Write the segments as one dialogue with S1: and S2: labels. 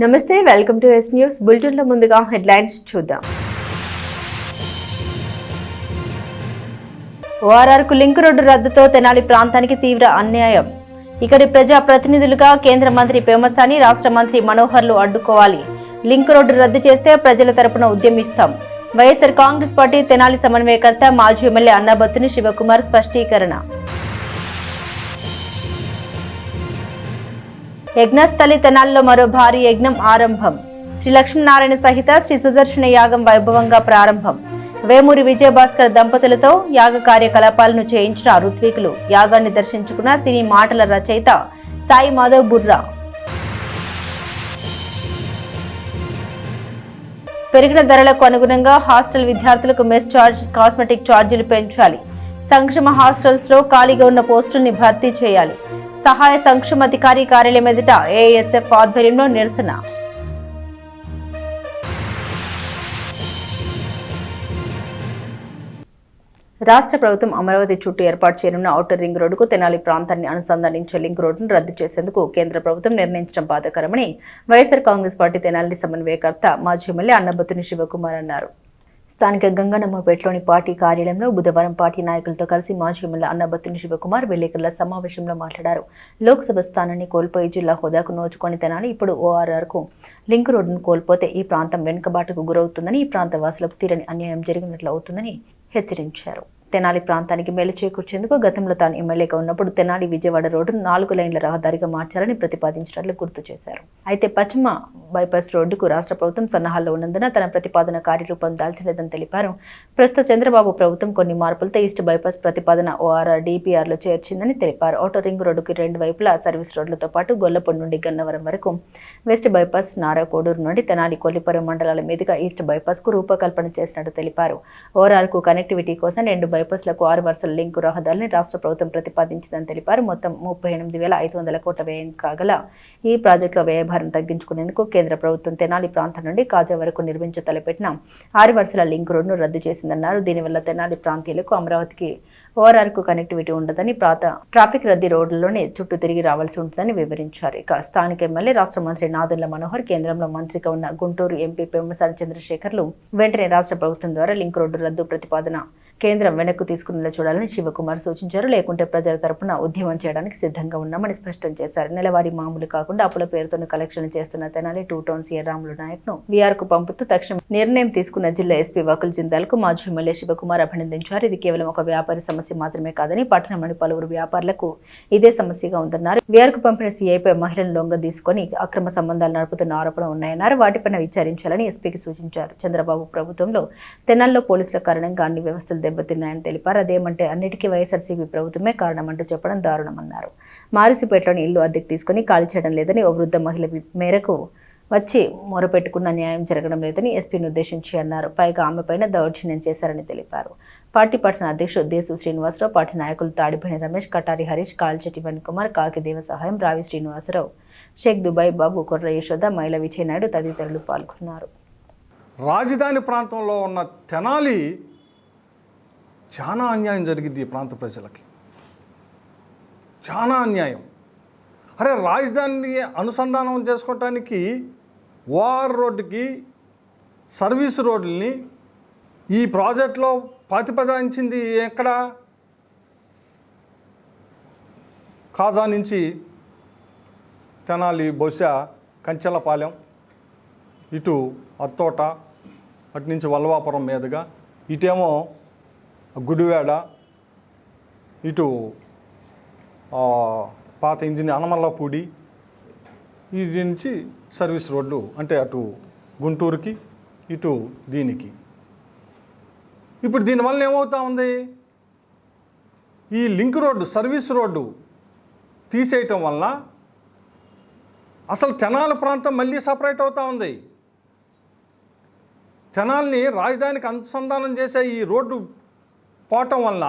S1: నమస్తే, welcome to yes news bulletin లో ముందుగా హెడ్లైన్స్ చూద్దాం. ఓఆర్ఆర్కు లింక్ రోడ్డు రద్దుతో తెనాలి ప్రాంతానికి తీవ్ర అన్యాయం. ఇక్కడి ప్రజా ప్రతినిధులుగా కేంద్ర మంత్రి పేమసాని, రాష్ట్ర మంత్రి మనోహర్లు అడ్డుకోవాలి. లింక్ రోడ్డు రద్దు చేస్తే ప్రజల తరపున ఉద్యమిస్తాం. వైఎస్ఆర్ కాంగ్రెస్ పార్టీ తెనాలి సమన్వయకర్త మాజీ ఎమ్మెల్యే అన్నాబత్తుని శివకుమార్ స్పష్టీకరణ. యజ్ఞస్థలి తెనాలిలో మరో భారీ యజ్ఞం ఆరంభం. శ్రీ లక్ష్మీనారాయణ సహిత శ్రీ సుదర్శన యాగం వైభవంగా ప్రారంభం. వేమూరి విజయభాస్కర్ దంపతులతో యాగ కార్యకలాపాలను చేయించిన ఋత్వికులు. యాగాన్ని దర్శించుకున్న సినీ మాటల రచయిత సాయి మాధవ్ బుర్రా. పెరిగిన ధరలకు అనుగుణంగా హాస్టల్ విద్యార్థులకు మెస్ ఛార్జ్, కాస్మెటిక్ ఛార్జీలు పెంచాలి. సంక్షేమ హాస్టల్స్ లో ఖాళీగా ఉన్న పోస్టుల్ని భర్తీ చేయాలి. సహాయ సంక్షేమ అధికారి కార్యాలయం ఎదుట ఏఎస్ఎఫ్ ఆధ్వర్యంలో నిరసన. రాష్ట్ర ప్రభుత్వం అమరావతి చుట్టూ ఏర్పాటు చేయనున్న ఔటర్ రింగ్ రోడ్డుకు తెనాలి ప్రాంతాన్ని అనుసంధానించే లింక్ రోడ్డును రద్దు చేసేందుకు కేంద్ర ప్రభుత్వం నిర్ణయించడం బాధాకరమని వైఎస్ఆర్ కాంగ్రెస్ పార్టీ తెనాలి సమన్వయకర్త మాజీ ఎమ్మెల్యే అన్నాబత్తుని శివకుమార్ అన్నారు. స్థానిక గంగన్నమ్మపేటలోని పార్టీ కార్యాలయంలో బుధవారం పార్టీ నాయకులతో కలిసి మాజీ ఎమ్మెల్యే అన్నాబత్తుని శివకుమార్ విలేకరుల సమావేశంలో మాట్లాడారు. లోక్సభ స్థానాన్ని కోల్పోయి జిల్లా హోదాకు నోచుకొని తెనాలి ఇప్పుడు ఓఆర్ఆర్కు లింక్ రోడ్డును కోల్పోతే ఈ ప్రాంతం వెనుకబాటుకు గురవుతుందని, ఈ ప్రాంత వాసులకు తీరని అన్యాయం జరిగినట్లు అవుతుందని హెచ్చరించారు. తెనాలి ప్రాంతానికి మేలు చేకూర్చేందుకు గతంలో తాను ఎమ్మెల్యేగా ఉన్నప్పుడు తెనాలి విజయవాడ రోడ్డును 4 లైన్ల రహదారిగా మార్చాలని ప్రతిపాదించినట్లు గుర్తు చేశారు. అయితే పశ్చిమ బైపాస్ రోడ్డుకు రాష్ట్ర ప్రభుత్వం సన్నాహాల్లో ఉన్నందున తన ప్రతిపాదన కార్యరూపం దాల్చలేదని తెలిపారు. ప్రస్తుత చంద్రబాబు ప్రభుత్వం కొన్ని మార్పులతో ఈస్ట్ బైపాస్ ప్రతిపాదన ఓఆర్ఆర్ డిపిఆర్లో చేర్చిందని తెలిపారు. ఔటర్ రింగ్ రోడ్డుకి 2 వైపులా సర్వీస్ రోడ్లతో పాటు గొల్లపూడి నుండి గన్నవరం వరకు, వెస్ట్ బైపాస్ నారాకోడూరు నుండి తెనాలి కొల్లిపురం మండలాల మీదుగా ఈస్ట్ బైపాస్ కు రూపకల్పన చేసినట్టు తెలిపారు. ఓఆర్ఆర్ కు కనెక్టివిటీ కోసం 2 బైపాస్లకు 6 వరుసల లింకు రహదారిని రాష్ట్ర ప్రభుత్వం ప్రతిపాదించిందని తెలిపారు. మొత్తం 38,500 కోట్ల వ్యయం కాగల ఈ ప్రాజెక్టులో వ్యయభారం తగ్గించుకునేందుకు కేంద్ర ప్రభుత్వం తెనాలి ప్రాంతం నుండి కాజా వరకు నిర్మించ తలపెట్టిన 6 వరుసల లింక్ రోడ్డును రద్దు చేసిందన్నారు. దీనివల్ల తెనాలి ప్రాంతీయులకు అమరావతికి ఓఆర్ఆర్కు కనెక్టివిటీ ఉండదని, ట్రాఫిక్ రద్దీ రోడ్లలోనే చుట్టూ తిరిగి రావాల్సి ఉంటుందని వివరించారు. ఇక స్థానిక ఎమ్మెల్యే రాష్ట్ర మంత్రి నాదెండ్ల మనోహర్, కేంద్రంలో మంత్రిగా ఉన్న గుంటూరు ఎంపీ పెమ్మసాని చంద్రశేఖర్లు వెంటనే రాష్ట్ర ప్రభుత్వం ద్వారా లింక్ రోడ్డు రద్దు ప్రతిపాదన కేంద్రం వెనక్కు తీసుకునేలా చూడాలని శివకుమార్ సూచించారు. లేకుంటే ప్రజల తరపున ఉద్యమం చేయడానికి సిద్ధంగా ఉన్నామని స్పష్టం చేశారు. నెలవారీ మామూలు కాకుండా అప్పుల పేరుతో కలెక్షన్లు చేస్తున్న తెనాలి 2 టౌన్ సీఆర్ రాములు నాయక్ ను వీఆర్ కు పంపుతూ తక్షణం నిర్ణయం తీసుకున్న జిల్లా ఎస్పీ వకుల్ జిందాల్కు మాజీ ఎమ్మెల్యే శివకుమార్ అభినందించారు. ఇది కేవలం ఒక వ్యాపారి సమస్య మాత్రమే కాదని, పట్టణంలోని పలువురు వ్యాపారులకు ఇదే సమస్యగా ఉందన్నారు. వీఆర్ కు పంపిన సీఐపై మహిళలను లొంగ తీసుకుని అక్రమ సంబంధాలు నడుపుతున్న ఆరోపణలు ఉన్నాయన్నారు. వాటిపైన విచారించాలని ఎస్పీకి సూచించారు. చంద్రబాబు ప్రభుత్వంలో తెనాల్లో పోలీసుల కారణంగా అన్ని వ్యవస్థలు దెబ్బతిన్నాయని తెలిపారు. అదేమంటే అన్నిటికీ వైఎస్ఆర్సీపీ ప్రభుత్వమే కారణమంటూ చెప్పడం దారుణమన్నారు. మారిసిపేటలోని ఇల్లు అద్దెకు తీసుకుని ఖాళీ చేయడం లేదని, ఓ వృద్ధ మహిళ మేరకు వచ్చి మొరపెట్టుకున్న న్యాయం జరగడం లేదని ఎస్పీని ఉద్దేశించి అన్నారు. పైగా ఆమెపైన దౌర్జన్యం చేశారని తెలిపారు. పార్టీ పట్టణ అధ్యక్షుడు దేశు శ్రీనివాసరావు, పార్టీ నాయకులు తాడిపేని రమేష్, కటారి హరీష్, కాల్చెట్టి వన్కుమార్, కాకి దేవ సహాయం, రావి శ్రీనివాసరావు, షేక్ దుబాయ్ బాబు, కొర్ర యశోద, మైల విజయనాయుడు తదితరులు పాల్గొన్నారు.
S2: రాజధాని ప్రాంతంలో ఉన్న తెనాలి చాలా అన్యాయం జరిగింది. ఈ ప్రాంత ప్రజలకి చాలా అన్యాయం. అరే, రాజధానిని అనుసంధానం చేసుకోవటానికి ఓఆర్ రోడ్డుకి సర్వీస్ రోడ్లని ఈ ప్రాజెక్టులో ప్రతిపాదించింది ఎక్కడ? కాజా నుంచి తెనాలి, బొస, కంచెలపాలెం, ఇటు అత్తోట, అటు నుంచి వల్లవాపురం మీదుగా, ఇటేమో గుడివాడ, ఇటు పాత ఇంజిన్ అనమల్లపూడి, ఇది నుంచి సర్వీస్ రోడ్లు అంటే అటు గుంటూరుకి, ఇటు దీనికి. ఇప్పుడు దీనివల్ల ఏమవుతా ఉంది? ఈ లింక్ రోడ్డు, సర్వీస్ రోడ్డు తీసేయటం వల్ల అసలు తెనాలి ప్రాంతం మళ్ళీ సపరేట్ అవుతూ ఉంది. తెనాలిని రాజధానికి అనుసంధానం చేసే ఈ రోడ్డు పోవటం వల్ల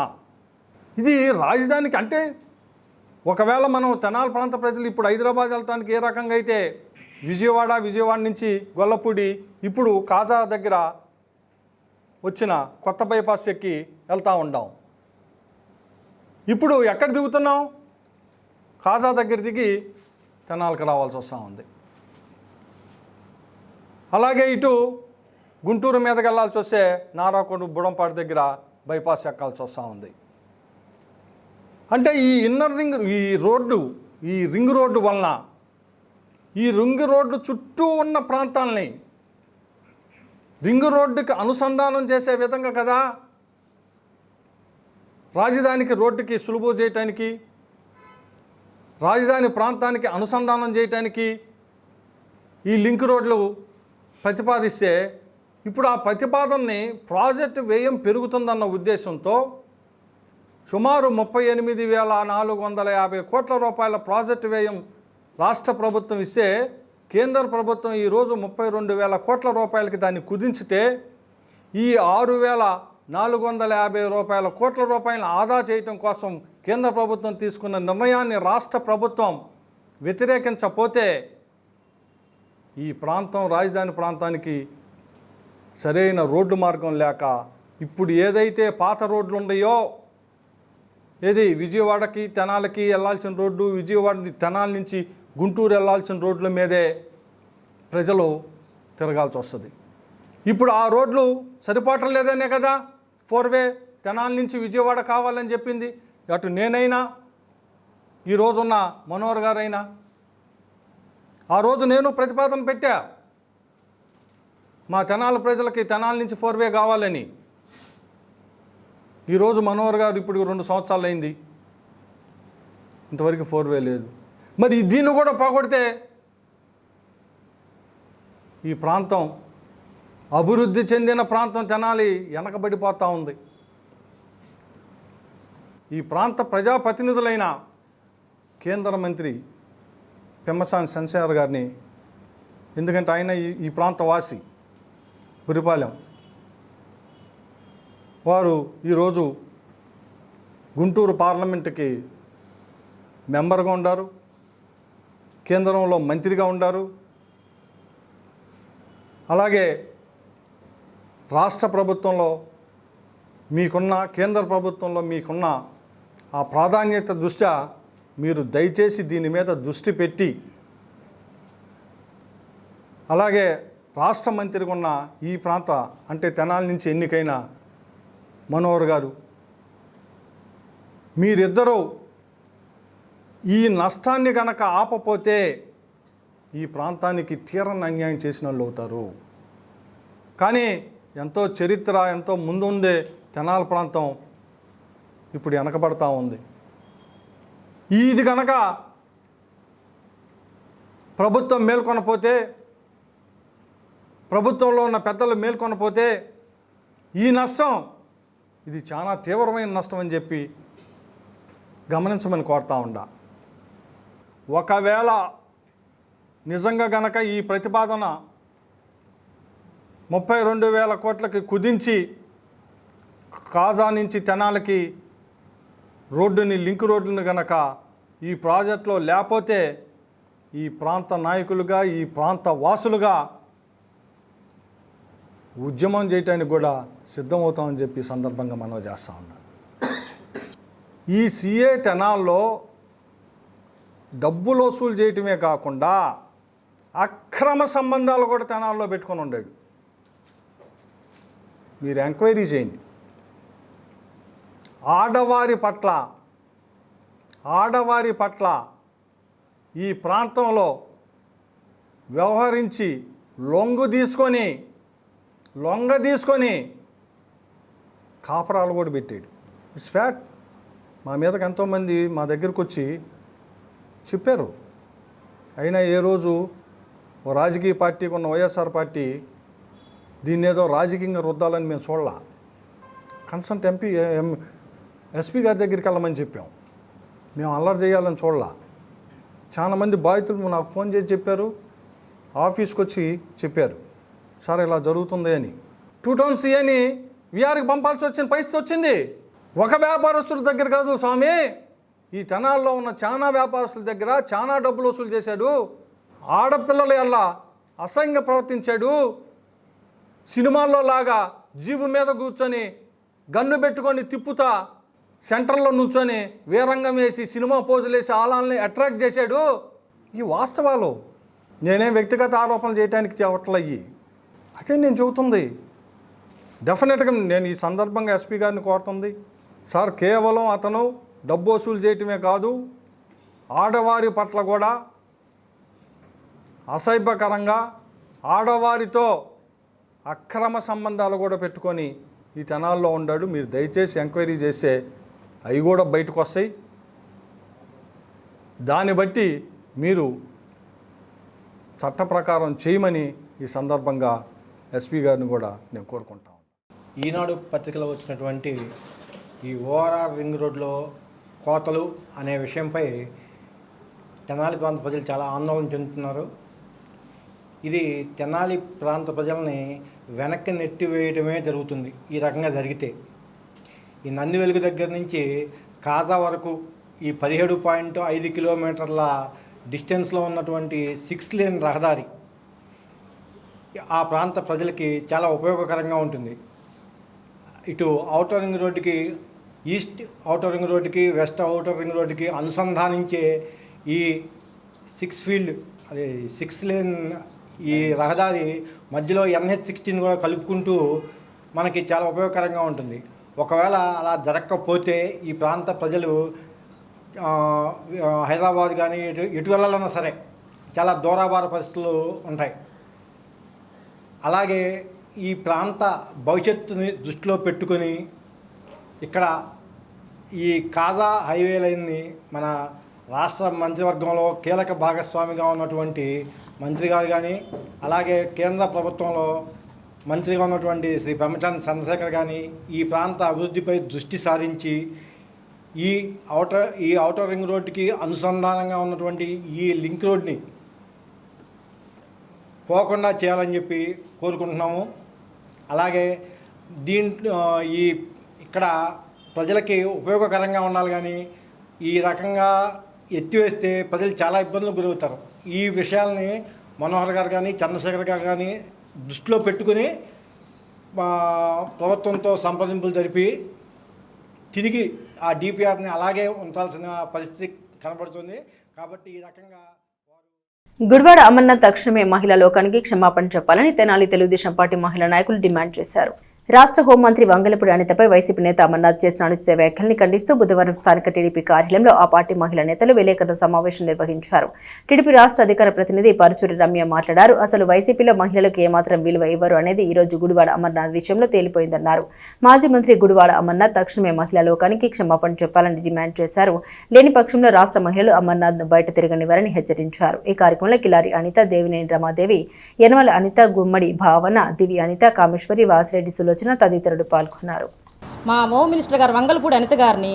S2: ఇది రాజధానికి అంటే, ఒకవేళ మనం తెనాలి ప్రాంత ప్రజలు ఇప్పుడు హైదరాబాద్ వెళ్ళటానికి ఏ రకంగా అయితే విజయవాడ నుంచి గొల్లపూడి, ఇప్పుడు కాజా దగ్గర వచ్చిన కొత్త బైపాస్ ఎక్కి వెళ్తూ ఉంటాం. ఇప్పుడు ఎక్కడ దిగుతున్నాం? కాజా దగ్గర దిగి తెనాలికి రావాల్సి వస్తూ ఉంది. అలాగే ఇటు గుంటూరు మీదకి వెళ్ళాల్సి వస్తే నారాకోడు బుడంపాడు దగ్గర బైపాస్ ఎక్కాల్సి వస్తూ ఉంది. అంటే ఈ ఇన్నర్ రింగ్ ఈ రింగ్ రోడ్డు వలన ఈ రింగ్ రోడ్డు చుట్టూ ఉన్న ప్రాంతాలని రింగ్ రోడ్డుకి అనుసంధానం చేసే విధంగా కదా రాజధానికి రోడ్డుకి సులువు చేయటానికి, రాజధాని ప్రాంతానికి అనుసంధానం చేయటానికి ఈ లింక్ రోడ్లు ప్రతిపాదిస్తే ఇప్పుడు ఆ ప్రతిపాదనని ప్రాజెక్టు వ్యయం పెరుగుతుందన్న ఉద్దేశంతో సుమారు 38,450 కోట్ల రూపాయల ప్రాజెక్టు వ్యయం రాష్ట్ర ప్రభుత్వం ఇస్తే కేంద్ర ప్రభుత్వం ఈరోజు 32,000 కోట్ల రూపాయలకి దాన్ని కుదించితే ఈ 6,450 కోట్ల రూపాయలను ఆదా చేయటం కోసం కేంద్ర ప్రభుత్వం తీసుకున్న నిర్ణయాన్ని రాష్ట్ర ప్రభుత్వం వ్యతిరేకించకపోతే ఈ ప్రాంతం రాజధాని ప్రాంతానికి సరైన రోడ్డు మార్గం లేక ఇప్పుడు ఏదైతే పాత రోడ్లు ఉన్నాయో, ఏది విజయవాడకి తెనాలికి వెళ్ళాల్సిన రోడ్డు, విజయవాడ తెనాలి నుంచి గుంటూరు వెళ్ళాల్సిన రోడ్ల మీదే ప్రజలు తిరగాల్సి వస్తుంది. ఇప్పుడు ఆ రోడ్లు సరిపోవటం లేదనే కదా 4-వే తెనాలి నుంచి విజయవాడ కావాలని చెప్పింది. అటు నేనైనా ఈరోజున్న మనోహర్ గారైనా ఆ రోజు నేను ప్రతిపాదన పెట్టా, మా తెనాలి ప్రజలకి తెనాలి నుంచి 4-వే కావాలని. ఈరోజు మనోహర్ గారు ఇప్పుడు 2 సంవత్సరాలు అయింది, ఇంతవరకు 4-వే లేదు. మరి దీన్ని కూడా పోగొడితే ఈ ప్రాంతం అభివృద్ధి చెందిన ప్రాంతం తెనాలి వెనకబడిపోతూ ఉంది. ఈ ప్రాంత ప్రజాప్రతినిధులైన కేంద్ర మంత్రి పెమ్మసాని చంద్రశేఖర్ గారిని, ఎందుకంటే ఆయన ఈ ప్రాంత వాసి గురిపాలెం, వారు ఈరోజు గుంటూరు పార్లమెంటుకి మెంబర్గా ఉండారు, కేంద్రంలో మంత్రిగా ఉండారు. అలాగే రాష్ట్ర ప్రభుత్వంలో మీకున్న, కేంద్ర ప్రభుత్వంలో మీకున్న ఆ ప్రాధాన్యత దృష్ట్యా మీరు దయచేసి దీని మీద దృష్టి పెట్టి, అలాగే రాష్ట్ర మంత్రిగా ఉన్న ఈ ప్రాంత అంటే తెనాలి నుంచి ఎన్నికైన మనోహర్ గారు, మీరిద్దరూ ఈ నష్టాన్ని కనుక ఆపపోతే ఈ ప్రాంతానికి తీరని అన్యాయం చేసిన వాళ్ళు అవుతారు. కానీ ఎంతో చరిత్ర, ఎంతో ముందుండే తెనాలి ప్రాంతం ఇప్పుడు వెనకబడతా ఉంది. ఇది కనుక ప్రభుత్వం మేల్కొనపోతే, ప్రభుత్వంలో ఉన్న పెద్దలు మేల్కొనపోతే ఈ నష్టం ఇది చాలా తీవ్రమైన నష్టం అని చెప్పి గమనించమని కోరుతా ఉండా. ఒకవేళ నిజంగా గనక ఈ ప్రతిపాదన 32,000 కోట్లకి కుదించి కాజా నుంచి తెనాలికి రోడ్డుని, లింక్ రోడ్డుని గనక ఈ ప్రాజెక్టులో లేకపోతే ఈ ప్రాంత నాయకులుగా, ఈ ప్రాంత వాసులుగా ఉద్యమం చేయటానికి కూడా సిద్ధమవుతామని చెప్పి సందర్భంగా మనవి చేస్తూ ఉన్నాను. ఈ సిఏ తెనాల్లో డబ్బులు వసూలు చేయటమే కాకుండా అక్రమ సంబంధాలు కూడా తెనాల్లో పెట్టుకొని ఉండేవి. మీరు ఎంక్వైరీ చేయండి. ఆడవారి పట్ల ఈ ప్రాంతంలో వ్యవహరించి లొంగ తీసుకొని కాపరాలు కూడా పెట్టాడు. It's fact. మా మీదకి ఎంతోమంది మా దగ్గరకు వచ్చి చెప్పారు. అయినా ఏ రోజు ఓ రాజకీయ పార్టీకి ఉన్న వైఎస్ఆర్ పార్టీ దీన్ని ఏదో రాజకీయంగా రుద్దాలని మేము చూడాల. కన్సల్ట్ ఎస్పీ గారి దగ్గరికి వెళ్ళమని చెప్పాం. మేము అల్లరి చేయాలని చూడాల. చాలామంది బాధితులు నాకు ఫోన్ చేసి చెప్పారు, ఆఫీస్కి వచ్చి చెప్పారు, సార్ ఇలా జరుగుతుంది అని. 2 టౌన్ సీఏని విఆర్కి పంపాల్సి వచ్చిన పరిస్థితి వచ్చింది. ఒక వ్యాపారస్తుల దగ్గర కాదు స్వామి, ఈ తెనాల్లో ఉన్న చాలా వ్యాపారస్తుల దగ్గర చాలా డబ్బులు వసూలు చేశాడు. ఆడపిల్లల వల్ల అసహ్యంగా ప్రవర్తించాడు. సినిమాల్లో లాగా జీబు మీద కూర్చొని గన్ను పెట్టుకొని తిప్పుతా సెంటర్లో నుంచొని వీరంగం వేసి సినిమా పోజులు వేసి ఆలాల్ని అట్రాక్ట్ చేశాడు. ఈ వాస్తవాలు. నేనేం వ్యక్తిగత ఆరోపణలు చేయడానికి చెప్పట్లయ్యి. అదే నేను చెబుతుంది. డెఫినెట్గా నేను ఈ సందర్భంగా ఎస్పీ గారిని కోరుతుంది, సార్ కేవలం అతను డబ్బు వసూలు చేయటమే కాదు, ఆడవారి పట్ల కూడా అసభ్యకరంగా ఆడవారితో అక్రమ సంబంధాలు కూడా పెట్టుకొని ఈ తెనాల్లో ఉన్నాడు. మీరు దయచేసి ఎంక్వైరీ చేస్తే అవి కూడా బయటకు వస్తాయి. దాన్ని బట్టి మీరు చట్ట ప్రకారం చేయమని ఈ సందర్భంగా ఎస్పీ గారిని కూడా నేను కోరుకుంటాను.
S3: ఈనాడు పత్రికలో వచ్చినటువంటి ఈ ఓఆర్ఆర్ రింగ్ రోడ్లో కోతలు అనే విషయంపై తెనాలి ప్రాంత ప్రజలు చాలా ఆందోళన చెందుతున్నారు. ఇది తెనాలి ప్రాంత ప్రజల్ని వెనక్కి నెట్టివేయడమే జరుగుతుంది. ఈ రకంగా జరిగితే ఈ నంది వెలుగు దగ్గర నుంచి కాజా వరకు ఈ 17.5 కిలోమీటర్ల డిస్టెన్స్లో ఉన్నటువంటి 6 లేన్ రహదారి ఆ ప్రాంత ప్రజలకి చాలా ఉపయోగకరంగా ఉంటుంది. ఇటు ఔటర్ రింగ్ రోడ్డుకి, ఈస్ట్ ఔటర్ రింగ్ రోడ్డుకి, వెస్ట్ ఔటర్ రింగ్ రోడ్డుకి అనుసంధానించే ఈ 6 లేన్ ఈ రహదారి మధ్యలో NH16 కూడా కలుపుకుంటూ మనకి చాలా ఉపయోగకరంగా ఉంటుంది. ఒకవేళ అలా జరగకపోతే ఈ ప్రాంత ప్రజలు హైదరాబాద్ కానీ ఎటు వెళ్ళాలన్నా సరే చాలా దూరాభార పరిస్థితులు ఉంటాయి. అలాగే ఈ ప్రాంత భవిష్యత్తుని దృష్టిలో పెట్టుకొని ఇక్కడ ఈ కాజా హైవే లైన్ని మన రాష్ట్ర మంత్రివర్గంలో కీలక భాగస్వామిగా ఉన్నటువంటి మంత్రి గారు కానీ, అలాగే కేంద్ర ప్రభుత్వంలో మంత్రిగా ఉన్నటువంటి శ్రీ పెమ్మసాని చంద్రశేఖర్ కానీ ఈ ప్రాంత అభివృద్ధిపై దృష్టి సారించి ఈ ఔటర్ రింగ్ రోడ్డుకి అనుసంధానంగా ఉన్నటువంటి ఈ లింక్ రోడ్ని పోకుండా చేయాలని చెప్పి కోరుకుంటున్నాము. అలాగే దీంట్లో ఇక్కడ ప్రజలకి ఉపయోగకరంగా ఉండాలి, కానీ ఈ రకంగా ఎత్తివేస్తే ప్రజలు చాలా ఇబ్బందులకు గురవుతారు. ఈ విషయాల్ని మనోహర్ గారు కానీ చంద్రశేఖర్ గారు కానీ దృష్టిలో పెట్టుకుని ప్రభుత్వంతో సంప్రదింపులు జరిపి తిరిగి ఆ డిపిఆర్ని అలాగే ఉంచాల్సిన పరిస్థితి కనబడుతుంది. కాబట్టి ఈ రకంగా
S1: గుడివాడ అమర్నాథ్ తక్షణమే మహిళా లోకానికి క్షమాపణ చెప్పాలని తెనాలి తెలుగుదేశం పార్టీ మహిళా నాయకులు డిమాండ్ చేశారు. రాష్ట్ర హోంమంత్రి వంగలపూడి అనితపై వైసీపీ నేత అమర్నాథ్ చేసిన అనుచిత వ్యాఖ్యల్ని ఖండిస్తూ బుధవారం స్థానిక టీడీపీ కార్యాలయంలో ఆ పార్టీ మహిళా నేతలు విలేకరుల సమావేశం నిర్వహించారు. టీడీపీ రాష్ట్ర అధికార ప్రతినిధి పరుచూరి రమ్య మాట్లాడారు. అసలు వైసీపీలో మహిళలకు ఏమాత్రం విలువ ఇవ్వరు అనేది ఈ రోజు గుడివాడ అమర్నాథ్ విషయంలో తేలిపోయిందన్నారు. మాజీ మంత్రి గుడివాడ అమర్నాథ్ తక్షణమే మహిళా లోకానికి క్షమాపణ చెప్పాలని డిమాండ్ చేశారు. లేని పక్షంలో రాష్ట్ర మహిళలు అమర్నాథ్ ను బయట తిరగనివ్వరని హెచ్చరించారు. ఈ కార్యక్రమంలో కిలారి అనిత, దేవినేని రమాదేవి, యనమల అనిత, గుమ్మడి భావన, దివి అనిత, కామేశ్వరి, వాసిరెడ్డి సులోచన తదితరులు పాల్గొన్నారు.
S4: మా హోమ్ మినిస్టర్ గారు వంగలపూడి అనిత గారిని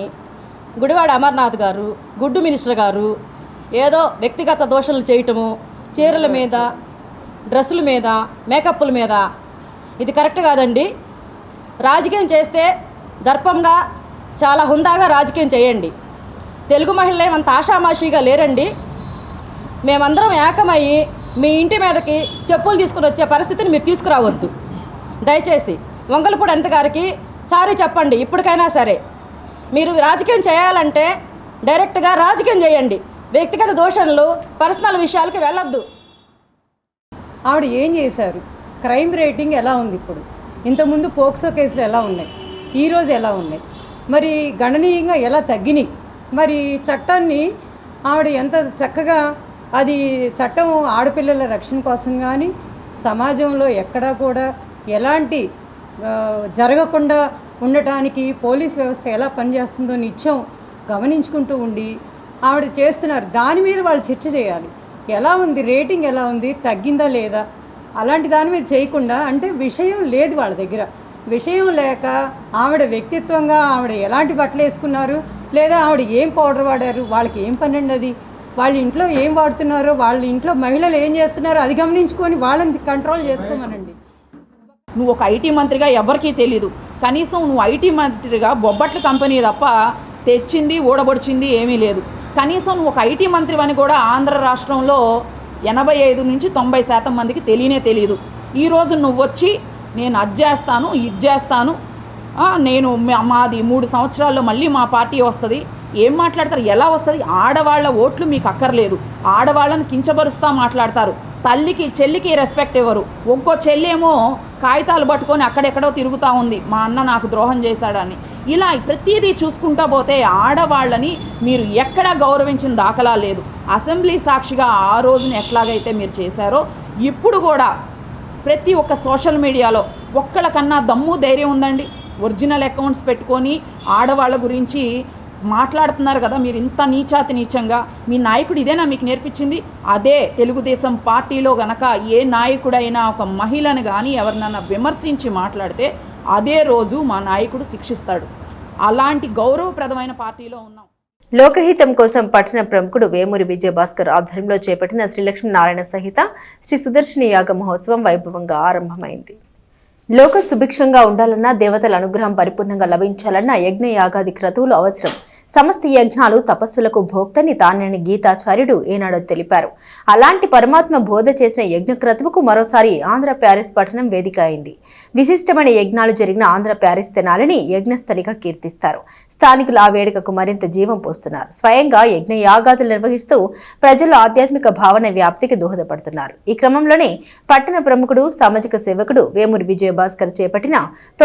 S4: గుడివాడ అమర్నాథ్ గారు, గుడ్డు మినిస్టర్ గారు ఏదో వ్యక్తిగత దోషాలు చేయటము, చీరల మీద, డ్రెస్సుల మీద, మేకప్ల మీద, ఇది కరెక్ట్ కాదండి. రాజకీయం చేస్తే దర్పంగా చాలా హుందాగా రాజకీయం చేయండి. తెలుగు మహిళలు ఏమంత ఆషామాషిగా లేరండి. మేమందరం ఏకమయ్యి మీ ఇంటి మీదకి చెప్పులు తీసుకుని వచ్చే పరిస్థితిని మీరు తీసుకురావద్దు. దయచేసి వంగలపూడి అనిత గారికి సారీ చెప్పండి. ఇప్పటికైనా సరే మీరు రాజకీయం చేయాలంటే డైరెక్ట్గా రాజకీయం చేయండి. వ్యక్తిగత దోషణలు, పర్సనల్ విషయాలకి వెళ్ళొద్దు.
S5: ఆవిడ ఏం చేశారు? క్రైమ్ రేటింగ్ ఎలా ఉంది ఇప్పుడు? ఇంతకుముందు పోక్సో కేసులు ఎలా ఉన్నాయి? ఈరోజు ఎలా ఉన్నాయి? మరి గణనీయంగా ఎలా తగ్గినాయి? మరి చట్టాన్ని ఆవిడ ఎంత చక్కగా, అది చట్టం ఆడపిల్లల రక్షణ కోసం కానీ సమాజంలో ఎక్కడా కూడా ఎలాంటి జరగకుండా ఉండటానికి పోలీస్ వ్యవస్థ ఎలా పనిచేస్తుందో నిత్యం గమనించుకుంటూ ఉండి ఆవిడ చేస్తున్నారు. దాని మీద వాళ్ళు చర్చ చేయాలి. ఎలా ఉంది రేటింగ్, ఎలా ఉంది, తగ్గిందా లేదా, అలాంటి దాని మీద చేయకుండా, అంటే విషయం లేదు వాళ్ళ దగ్గర. విషయం లేక ఆవిడ వ్యక్తిత్వంగా ఆవిడ ఎలాంటి బట్టలు వేసుకున్నారు, లేదా ఆవిడ ఏం పౌడర్ వాడారు, వాళ్ళకి ఏం పనండి అది, వాళ్ళ ఇంట్లో ఏం వాడుతున్నారో, వాళ్ళ ఇంట్లో మహిళలు ఏం చేస్తున్నారో అది గమనించుకొని వాళ్ళని కంట్రోల్ చేసుకోమనండి.
S6: నువ్వు ఒక ఐటీ మంత్రిగా ఎవరికీ తెలీదు. కనీసం నువ్వు ఐటీ మంత్రిగా బొబ్బట్ల కంపెనీ తప్ప తెచ్చింది, ఊడబొడిచింది ఏమీ లేదు. కనీసం నువ్వు ఒక ఐటీ మంత్రి అని కూడా ఆంధ్ర రాష్ట్రంలో 85 నుంచి 90% మందికి తెలియదు. ఈరోజు నువ్వు వచ్చి నేను అది చేస్తాను, ఇది చేస్తాను, నేను మాది 3 సంవత్సరాల్లో మళ్ళీ మా పార్టీ వస్తుంది, ఏం మాట్లాడతారు? ఎలా వస్తుంది? ఆడవాళ్ళ ఓట్లు మీకు అక్కర్లేదు. ఆడవాళ్ళని కించపరుస్తూ మాట్లాడతారు. తల్లికి చెల్లికి రెస్పెక్ట్ ఇవ్వరు. ఒక్కో చెల్లేమో కాగితాలు పట్టుకొని అక్కడెక్కడో తిరుగుతూ ఉంది, మా అన్న నాకు ద్రోహం చేశాడని. ఇలా ప్రతిదీ చూసుకుంటా పోతే ఆడవాళ్ళని మీరు ఎక్కడా గౌరవించిన దాఖలా లేదు. అసెంబ్లీ సాక్షిగా ఆ రోజున ఎట్లాగైతే మీరు చేశారో ఇప్పుడు కూడా ప్రతి ఒక్క సోషల్ మీడియాలో ఒక్కళ్ళకన్నా దమ్ము ధైర్యం ఉందండి ఒరిజినల్ అకౌంట్స్ పెట్టుకొని ఆడవాళ్ళ గురించి మాట్లాడుతున్నారు కదా. మీరు ఇంత నీచాతి నీచంగా మీ నాయకుడు ఇదేనా మీకు నేర్పించింది? అదే తెలుగుదేశం పార్టీలో గనక ఏ నాయకుడైనా ఒక మహిళను కానీ ఎవరినైనా విమర్శించి మాట్లాడితే అదే రోజు మా నాయకుడు శిక్షిస్తాడు. అలాంటి గౌరవప్రదమైన పార్టీలో ఉన్నాం.
S1: లోకహితం కోసం పట్టణ ప్రముఖుడు వేమూరి విజయభాస్కర్ ఆధ్వర్యంలో చేపట్టిన శ్రీలక్ష్మీనారాయణ సహిత శ్రీ సుదర్శని యాగ మహోత్సవం వైభవంగా ఆరంభమైంది. లోక సుభిక్షంగా ఉండాలన్నా, దేవతల అనుగ్రహం పరిపూర్ణంగా లభించాలన్నా యజ్ఞ యాగాది క్రతువులు అవసరం. సమస్త యజ్ఞాలు తపస్సులకు భోక్తని తానని గీతాచార్యుడు ఏనాడో తెలిపారు. అలాంటి పరమాత్మ బోధ చేసిన యజ్ఞ క్రతువుకు మరోసారి ఆంధ్ర ప్యారిస్ పట్టణం వేదిక అయింది. విశిష్టమైన యజ్ఞాలు జరిగిన ఆంధ్ర ప్యారిస్ తెనాలిని యజ్ఞస్థలిగా కీర్తిస్తారు. స్థానికులు ఆ వేడుకకు మరింత జీవం పోస్తున్నారు. స్వయంగా యజ్ఞ యాగాదులు నిర్వహిస్తూ ప్రజల ఆధ్యాత్మిక భావన వ్యాప్తికి దోహదపడుతున్నారు. ఈ క్రమంలోనే పట్టణ ప్రముఖుడు సామాజిక సేవకుడు వేమూరి విజయభాస్కర్ చేపట్టిన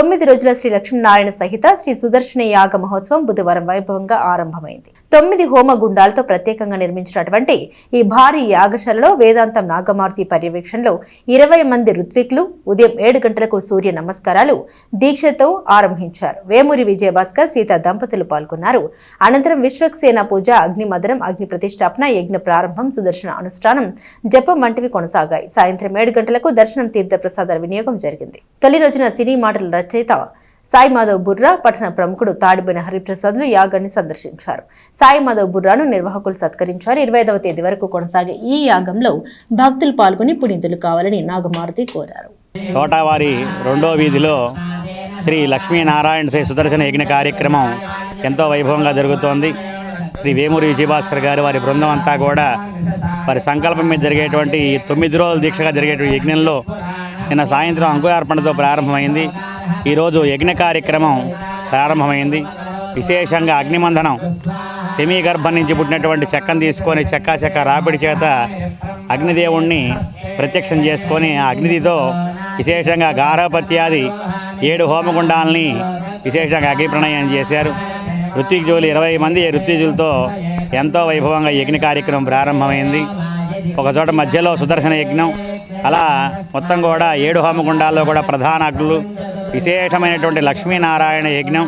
S1: 9 రోజుల శ్రీ లక్ష్మీనారాయణ సహిత శ్రీ సుదర్శని యాగ మహోత్సవం బుధవారం వైభవంగా ఆరంభమైంది. 9 హోమ గుండాలతో ప్రత్యేకంగా నిర్మించినటువంటి ఈ భారీ యాగశాలలో వేదాంతం నాగమారుతి పర్యవేక్షణలో 20 మంది ఋత్వికులు ఉదయం 7 గంటలకు సూర్య నమస్కారాలు దీక్షతో ఆరంభించారు. వేమూరి విజయభాస్కర్ సీత దంపతులు పాల్గొన్నారు. అనంతరం విశ్వక్సేన పూజ, అగ్నిమదనం, అగ్ని ప్రతిష్టాపన, యజ్ఞ ప్రారంభం, సుదర్శన అనుష్ఠానం, జపం వంటివి కొనసాగాయి. సాయంత్రం 7 గంటలకు దర్శనం, తీర్థ ప్రసాదాల వినియోగం జరిగింది. తొలి రోజున సినీ మాటల రచయిత సాయి మాధవ్ బుర్రా, పట్టణ ప్రముఖుడు తాడిబోయిన హరిప్రసాద్లు యాగాన్ని సందర్శించారు. సాయి మాధవ్ బుర్రాను నిర్వాహకులు సత్కరించారు. 25వ తేదీ వరకు కొనసాగే ఈ యాగంలో భక్తులు పాల్గొని పునీతులు కావాలని నాగమారుతి కోరారు.
S7: తోటవారి 2వ వీధిలో శ్రీ లక్ష్మీనారాయణ శ్రీ సుదర్శన యజ్ఞ కార్యక్రమం ఎంతో వైభవంగా జరుగుతోంది. శ్రీ వేమూరి విజయభాస్కర్ గారు వారి బృందం అంతా కూడా వారి సంకల్పం మీద జరిగేటువంటి 9 రోజుల దీక్షగా జరిగేటువంటి యజ్ఞంలో నిన్న సాయంత్రం అంకురార్పణతో ప్రారంభమైంది. ఈరోజు యజ్ఞ కార్యక్రమం ప్రారంభమైంది. విశేషంగా అగ్నిమంధనం, సెమీగర్భం నుంచి పుట్టినటువంటి చెక్కను తీసుకొని చెక్క రాపిడి చేత అగ్నిదేవుణ్ణి ప్రత్యక్షం చేసుకొని ఆ అగ్నిదితో విశేషంగా గార్హపత్యాది 7 హోమగుండాలని విశేషంగా అగ్ని ప్రణయం చేశారు. ఋత్విజులు 20 మంది ఋత్విజులతో ఎంతో వైభవంగా యజ్ఞ కార్యక్రమం ప్రారంభమైంది. ఒకచోట మధ్యలో సుదర్శన యజ్ఞం, అలా మొత్తం కూడా 7 హోమగుండాల్లో కూడా ప్రధాన అగ్నులు, విశేషమైనటువంటి లక్ష్మీనారాయణ యజ్ఞం,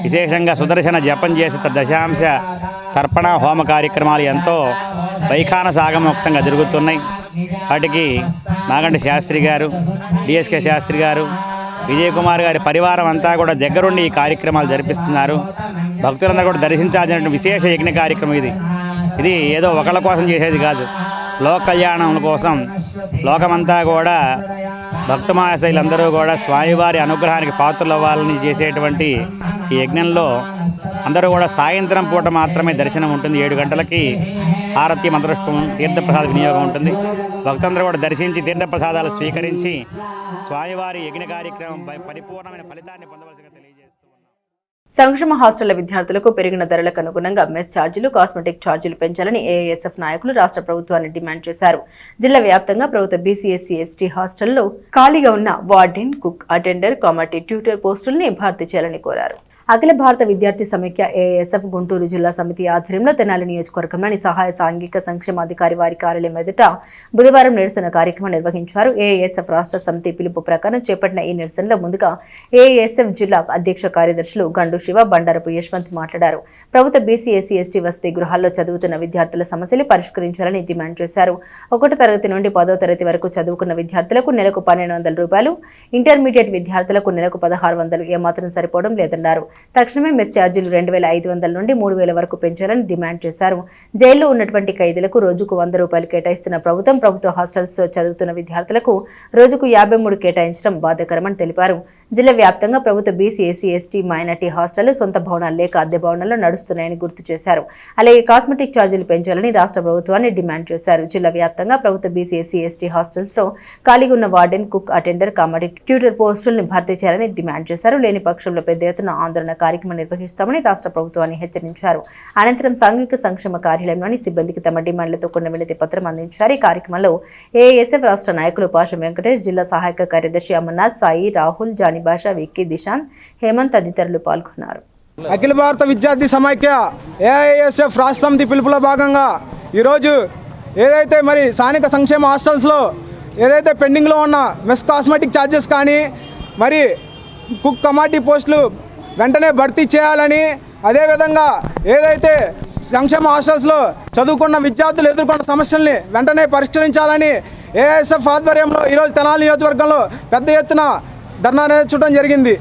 S7: విశేషంగా సుదర్శన జపం చేసి దశాంశ తర్పణ హోమ కార్యక్రమాలు ఎంతో వైఖాన సాగముక్తంగా జరుగుతున్నాయి. వాటికి మాగంటి శాస్త్రి గారు, డిఎస్కే శాస్త్రి గారు, విజయ్ కుమార్ గారి పరివారం అంతా కూడా దగ్గరుండి ఈ కార్యక్రమాలు జరిపిస్తున్నారు. భక్తులందరూ కూడా దర్శించాల్సినటువంటి విశేష యజ్ఞ కార్యక్రమం ఇది ఏదో ఒకళ్ళ కోసం చేసేది కాదు, లోక కళ్యాణం కోసం లోకమంతా కూడా భక్తమహాశైలందరూ కూడా స్వామివారి అనుగ్రహానికి పాత్రలు అవ్వాలని చేసేటువంటి ఈ యజ్ఞంలో అందరూ కూడా సాయంత్రం పూట మాత్రమే దర్శనం ఉంటుంది. 7 గంటలకి హారతి, మంత్రపుష్పం, తీర్థప్రసాద వినియోగం ఉంటుంది. భక్తులందరూ కూడా దర్శించి తీర్థప్రసాదాలు స్వీకరించి స్వామివారి యజ్ఞ కార్యక్రమం పరిపూర్ణమైన ఫలితాన్ని పొందవలసిగా తెలియజేస్తున్నారు.
S1: సంక్షేమ హాస్టళ్ల విద్యార్థులకు పెరిగిన ధరలకు అనుగుణంగా మెస్ ఛార్జీలు, కాస్మెటిక్ ఛార్జీలు పెంచాలని ఏఐఎస్ఎఫ్ నాయకులు రాష్ట్ర ప్రభుత్వాన్ని డిమాండ్ చేశారు. జిల్లా వ్యాప్తంగా ప్రభుత్వ బీసీఎస్సీ ఎస్టీ హాస్టల్లో ఖాళీగా ఉన్న వార్డెన్, కుక్, అటెండర్, కామర్టీ, ట్యూటర్ పోస్టుల్ని భర్తీ చేయాలని కోరారు. అఖిల భారత విద్యార్థి సమైక్య ఏఐఎస్ఎఫ్ గుంటూరు జిల్లా సమితి ఆధ్వర్యంలో తెనాలి నియోజకవర్గంలోని సహాయ సాంఘిక సంక్షేమాధికారి వారి కార్యాలయం ఎదుట బుధవారం నిరసన కార్యక్రమం నిర్వహించారు. ఏఐఎస్ఎఫ్ రాష్ట్ర సమితి పిలుపు ప్రకారం చేపట్టిన ఈ నిరసనలో ముందుగా ఏఐఎస్ఎఫ్ జిల్లా అధ్యక్ష కార్యదర్శులు గండు శివ, బండారపు యశ్వంత్ మాట్లాడారు. ప్రభుత్వ బీసీఎస్సీ ఎస్టీ వసతి గృహాల్లో చదువుతున్న విద్యార్థుల సమస్యలు పరిష్కరించాలని డిమాండ్ చేశారు. 1వ తరగతి నుండి 10వ తరగతి వరకు చదువుకున్న విద్యార్థులకు నెలకు 1,200 రూపాయలు, ఇంటర్మీడియట్ విద్యార్థులకు నెలకు 1,600 ఏమాత్రం సరిపోవడం లేదన్నారు. తక్షణమే మెస్ ఛార్జీలు 2,500 నుండి 3,000 వరకు పెంచాలని డిమాండ్ చేశారు. జైల్లో ఉన్నటువంటి ఖైదీలకు రోజుకు 100 రూపాయలు కేటాయిస్తున్న ప్రభుత్వ హాస్టల్స్ చదువుతున్న విద్యార్థులకు రోజుకు 53 కేటాయించడం బాధాకరమని తెలిపారు. జిల్లా వ్యాప్తంగా ప్రభుత్వ బీసీ, ఎస్సీ, ఎస్టీ, మైనార్టీ హాస్టళ్లు సొంత భవనాలు లేక అద్దె భవనాల్లో నడుస్తున్నాయని గుర్తు చేశారు. అలాగే కాస్మెటిక్ ఛార్జీలు పెంచాలని రాష్ట్ర ప్రభుత్వాన్ని డిమాండ్ చేశారు. జిల్లా వ్యాప్తంగా ప్రభుత్వ బీసీ, ఎస్సీ, ఎస్టీ హాస్టల్స్ లో ఖాళీగా ఉన్న వార్డెన్, కుక్, అటెండర్, కామర్టీ, ట్యూటర్ పోస్టుల్ని భర్తీ చేయాలని డిమాండ్ చేశారు. లేని పక్షంలో పెద్ద ఎత్తున ఆందోళన అవగాహన కార్యక్రమం నిర్వహిస్తామని రాష్ట్ర ప్రభుత్వాన్ని హెచ్చరించారు. అనంతరం సాంఘిక సంక్షేమ కార్యాలయంలోని సిబ్బందికి తమ డిమాండ్లతో కూడిన వినతి పత్రం అందించారు. ఈ కార్యక్రమంలో ఏఎస్ఎఫ్ రాష్ట్ర నాయకులు పాషం వెంకటేష్, జిల్లా సహాయక కార్యదర్శి అమర్నాథ్, సాయి, రాహుల్, జానీ భాష, విక్కీ, దిశాంత్, హేమంత్ తదితరులు పాల్గొన్నారు.
S8: అఖిల భారత విద్యార్థి సమైక్య ఏఐఎస్ఎఫ్ రాష్ట్ర సమితి పిలుపులో భాగంగా ఈరోజు ఏదైతే మరి స్థానిక సంక్షేమ హాస్టల్స్లో ఏదైతే పెండింగ్లో ఉన్న మెస్ కాస్మెటిక్ ఛార్జెస్ కానీ మరి కుక్ కమాటీ పోస్టులు వెంటనే భర్తీ చేయాలని, అదేవిధంగా ఏదైతే సంక్షేమ హాస్టల్స్లో చదువుకున్న విద్యార్థులు ఎదుర్కొన్న సమస్యల్ని వెంటనే పరిష్కరించాలని ఏఐఎస్ఎఫ్ ఆధ్వర్యంలో ఈరోజు తెనాలి నియోజకవర్గంలో పెద్ద ఎత్తున ధర్నా నిర్వహించడం జరిగింది.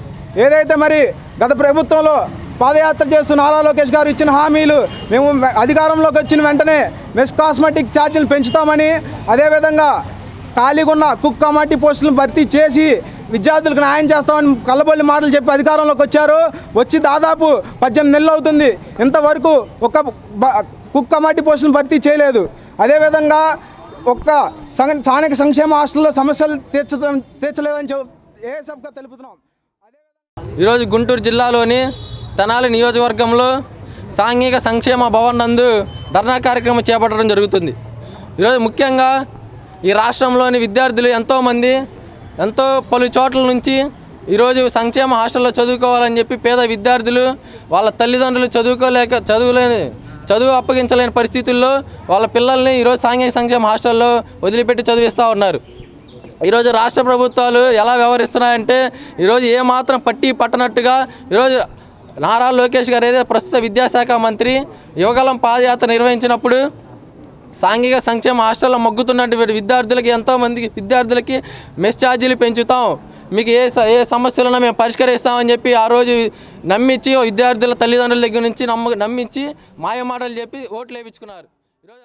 S8: ఏదైతే మరి గత ప్రభుత్వంలో పాదయాత్ర చేస్తూ నారా లోకేష్ గారు ఇచ్చిన హామీలు, మేము అధికారంలోకి వచ్చిన వెంటనే మెస్ కాస్మెటిక్ ఛార్జీలు పెంచుతామని, అదేవిధంగా ఖాళీగా ఉన్న కుక్ కమాటీ పోస్టులను భర్తీ చేసి విద్యార్థులకు న్యాయం చేస్తామని కళ్ళబొల్లి మాటలు చెప్పి అధికారంలోకి వచ్చారు. వచ్చి దాదాపు 18 నెలలు అవుతుంది. ఇంతవరకు ఒక కుక్ కమాటీ పోస్టులను భర్తీ చేయలేదు. అదేవిధంగా ఒక్క స్థానిక సంక్షేమ హాస్టల్లో సమస్యలు తీర్చలేదని ఏఎస్ఎఫ్గా తెలుపుతున్నాం.
S9: ఈరోజు గుంటూరు జిల్లాలోని తెనాలి నియోజకవర్గంలో సాంఘిక సంక్షేమ భవన్ నందు ధర్నా కార్యక్రమం చేపట్టడం జరుగుతుంది. ఈరోజు ముఖ్యంగా ఈ రాష్ట్రంలోని విద్యార్థులు ఎంతోమంది పలు చోట్ల నుంచి ఈరోజు సంక్షేమ హాస్టల్లో చదువుకోవాలని చెప్పి పేద విద్యార్థులు వాళ్ళ తల్లిదండ్రులు చదువు అప్పగించలేని పరిస్థితుల్లో వాళ్ళ పిల్లల్ని ఈరోజు సాంఘిక సంక్షేమ హాస్టల్లో వదిలిపెట్టి చదివిస్తూ ఉన్నారు. ఈరోజు రాష్ట్ర ప్రభుత్వాలు ఎలా వ్యవహరిస్తున్నాయంటే ఈరోజు ఏమాత్రం పట్టనట్టుగా ఈరోజు నారా లోకేష్ గారు ఏదైతే ప్రస్తుత విద్యాశాఖ మంత్రి యువగలం పాదయాత్ర నిర్వహించినప్పుడు సాంఘిక సంక్షేమ హాస్టల్లో మొగ్గుతున్నటువంటి విద్యార్థులకి ఎంతోమంది విద్యార్థులకి మెస్ ఛార్జీలు పెంచుతాం, మీకు ఏ సమస్యలున్నా మేము పరిష్కరిస్తామని చెప్పి ఆ రోజు నమ్మించి విద్యార్థుల తల్లిదండ్రుల దగ్గర నుంచి నమ్మించి మాయమాటలు చెప్పి ఓట్లు వేయించుకున్నారు. ఈరోజు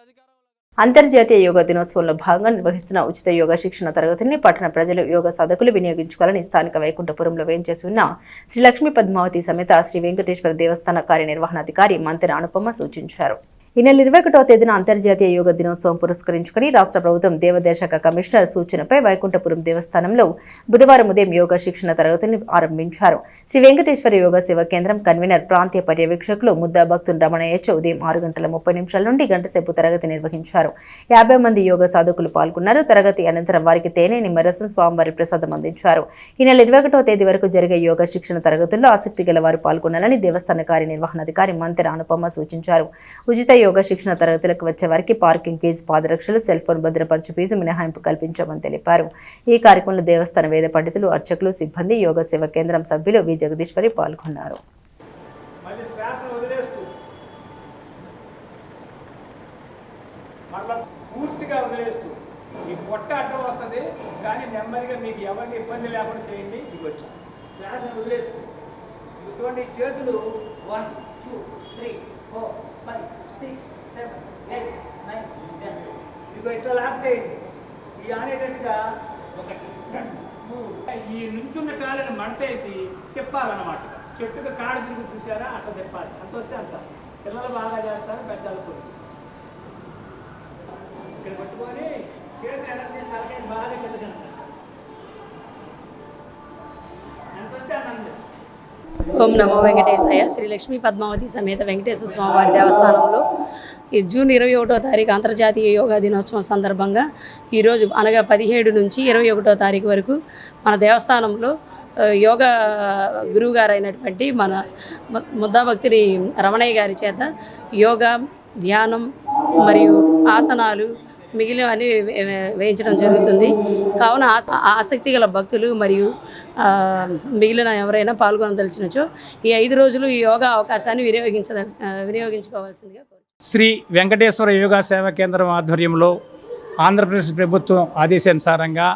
S1: అంతర్జాతీయ యోగా దినోత్సవంలో భాగంగా నిర్వహిస్తున్న ఉచిత యోగా శిక్షణ తరగతిని పట్టణ ప్రజలు యోగా సాధకులు వినియోగించుకోవాలని స్థానిక వైకుంఠపురంలో వేంచేసి ఉన్న శ్రీ లక్ష్మీ పద్మావతి సమేత శ్రీ వెంకటేశ్వర దేవస్థాన కార్యనిర్వహణాధికారి మంతెన అనుపమ సూచించారు. ఈ నెల 21వ తేదీన అంతర్జాతీయ యోగా దినోత్సవం పురస్కరించుకుని రాష్ట్ర ప్రభుత్వం దేవాదాయ కమిషనర్ సూచనపై వైకుంఠపురం దేవస్థానంలో బుధవారం ఉదయం యోగా శిక్షణ తరగతిని ఆరంభించారు. శ్రీ వెంకటేశ్వర యోగా సేవా కేంద్రం కన్వీనర్ ప్రాంతీయ పర్యవేక్షకులు ముద్దా భక్తున్ రమణయ్య ఉదయం 6:30 నుండి గంట సేపు తరగతి నిర్వహించారు. 50 మంది యోగా సాధకులు పాల్గొన్నారు. తరగతి అనంతరం వారికి తేనె నిమ్మరసం స్వామివారి ప్రసాదం అందించారు. ఈ నెల 21వ తేదీ వరకు జరిగే యోగా శిక్షణ తరగతుల్లో ఆసక్తి గల వారు పాల్గొనాలని దేవస్థాన కార్యనిర్వహణాధికారి మంతెన అనుపమ సూచించారు. ఉచిత యోగా శిక్షణ తరగతులకు వచ్చే వారికి పార్కింగ్ ఫీజు, పాదరక్షలు, సెల్ ఫోన్ భద్రపరచు ఫీజు మినహాయింపు కల్పించామని తెలిపారు. ఈ కార్యక్రమంలో దేవస్థాన వేద పండితులు, అర్చకులు, సిబ్బంది, యోగా సేవా కేంద్రం సభ్యులు వి జగదీశ్వరి పాల్గొన్నారు.
S10: చేతులు 1 2 3 4 5 6 7 8 9 10 ఇదిగో ఇట్లా లాక్ చేయండి. ఈ ఆనేటట్టుగా 1 2 3 ఈ నుంచున్న కాళ్ళని మంటేసి తిప్పాలన్నమాట. చెట్టుకు కాడ తిరిగి చూసారా అట్లా తిప్పాలి. అంత వస్తే అంత. పిల్లలు బాగా చేస్తారు, పెద్దలు కూడా. ఇక్కడ పట్టుకొని చేతి ఎనర్జీ తలకాయ బాగా కింద ఎంత వస్తే అన్నండి.
S11: ఓం నమో వెంకటేశాయ. శ్రీ లక్ష్మీ పద్మావతి సమేత వెంకటేశ్వర స్వామివారి దేవస్థానంలో ఈ జూన్ 21వ తారీఖు అంతర్జాతీయ యోగా దినోత్సవం సందర్భంగా ఈరోజు అనగా 17 నుంచి 21వ తారీఖు వరకు మన దేవస్థానంలో యోగా గురువు గారు అయినటువంటి మన ముద్దాభక్తుని రమణయ్య గారి చేత యోగా, ధ్యానం మరియు ఆసనాలు మిగిలినవన్నీ వేయించడం జరుగుతుంది. కావున ఆసక్తి గల భక్తులు మరియు మిగిలిన ఎవరైనా పాల్గొనదలిచినచో ఈ 5 రోజులు ఈ యోగా అవకాశాన్ని వినియోగించుకోవాల్సిందిగా కోరుతున్నాను.
S12: శ్రీ వెంకటేశ్వర యోగా సేవా కేంద్రం ఆధ్వర్యంలో ఆంధ్రప్రదేశ్ ప్రభుత్వం ఆదేశానుసారంగా